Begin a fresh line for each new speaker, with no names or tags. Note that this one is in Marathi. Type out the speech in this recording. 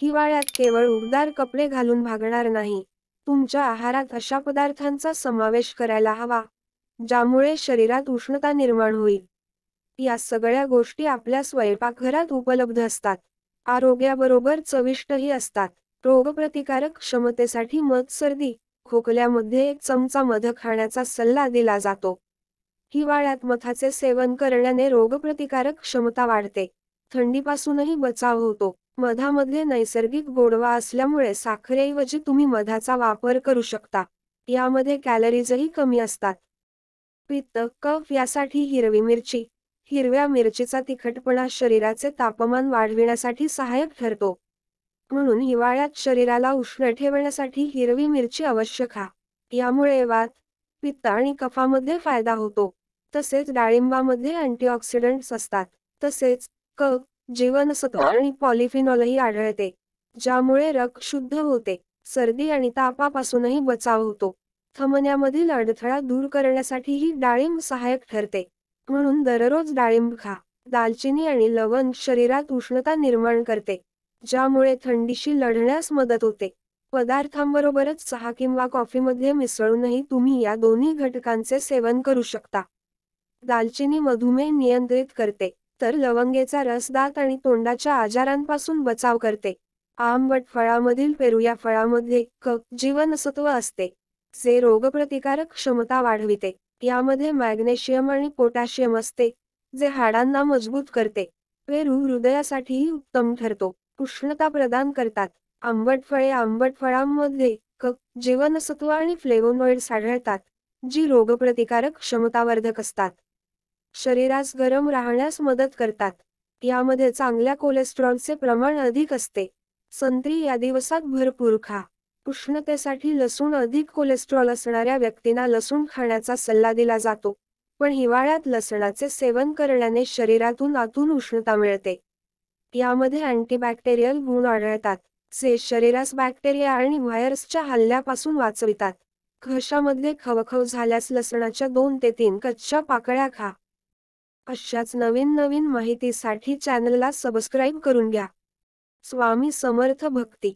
हिवाळ्यात केवळ उबदार कपडे घालून भागणार नाही. तुमच्या आहारात अशा पदार्थांचा समावेश करायला हवा, ज्यामुळे शरीरात उष्णता निर्माण होईल. या सगळ्या गोष्टी आपल्या स्वयंपाकघरात उपलब्ध असतात. आरोग्याबरोबर चविष्टही असतात. रोगप्रतिकारक क्षमतेसाठी मध, सर्दी, खोकल्यामध्ये 1 चमचा मध खाण्याचा सल्ला दिला जातो. हिवाळ्यात मधाचे सेवन करण्याने रोगप्रतिकारक क्षमता वाढते. थंडीपासूनही बचाव होतो. मधामध्ये नैसर्गिक गोडवा असल्यामुळे साखरेऐवजी तुम्ही मधाचा वापर करू शकता. यामध्ये कॅलरीजही कमी असतात. पित्त, कफ यासाठी हिरवी मिरची. हिरव्या मिरचीचा तिखटपणा शरीराचे तापमान वाढविण्यासाठी सहाय्यक ठरतो. म्हणून हिवाळ्यात शरीराला उष्ण ठेवण्यासाठी हिरवी मिरची अवश्य खा. यामुळे वात, पित्त आणि कफामध्ये फायदा होतो. तसेच डाळिंबामध्ये अँटीऑक्सिडंट्स असतात. तसेच क, जीवनसत्व आणि पॉलिफिनॉलही आढळते, ज्यामुळे रक्त शुद्ध होते. सर्दी आणि तापापासूनही बचाव होतो. थमण्यामधील अडथळा दूर करण्यासाठीही डाळिंब सहाय्यक ठरते. म्हणून दररोज डाळिंब खा. दालचिनी आणि लवंग शरीरात उष्णता निर्माण करते, ज्यामुळे थंडीशी लढण्यास मदत होते. पदार्थांबरोबरच चहा किंवा कॉफीमध्ये मिसळूनही तुम्ही या दोन्ही घटकांचे सेवन करू शकता. दालचिनी मधुमेह नियंत्रित करते, तर लवंगेचा रस दात आणि तोंडाच्या आजारांपासून बचाव करते. आंबट फळामधील पेरू या फळामध्ये क, जीवनसत्व असते, जे रोगप्रतिकारक क्षमता वाढविते. यामध्ये मॅग्नेशियम आणि पोटॅशियम असते, जे हाडांना मजबूत करते. पेरू हृदयासाठीही उत्तम ठरतो. उष्णता प्रदान करतात. आंबट फळांमध्ये क, जीवनसत्व आणि फ्लेवोनॉइड्स आढळतात, जी रोगप्रतिकारक क्षमतावर्धक असतात. शरीरास गरम राहण्यास मदत करतात. यामध्ये चांगल्या कोलेस्ट्रॉलचे प्रमाण अधिक असते. संत्री या दिवसात भरपूर खा. उष्णतेसाठी लसूण. अधिक कोलेस्ट्रॉल असणाऱ्या व्यक्तींना लसूण खाण्याचा सल्ला दिला जातो. पण हिवाळ्यात लसणाचे सेवन करण्याने शरीरातून आतून उष्णता मिळते. यामध्ये अँटीबॅक्टेरियल गुण आढळतात, जे शरीरास बॅक्टेरिया आणि व्हायरसच्या हल्ल्यापासून वाचवितात. घशामध्ये खवखव झाल्यास लसणाच्या 2 ते 3 कच्च्या पाकळ्या खा. अशाच नवीन माहितीसाठी चॅनलला सबस्क्राईब करून घ्या. स्वामी समर्थ. भक्ती.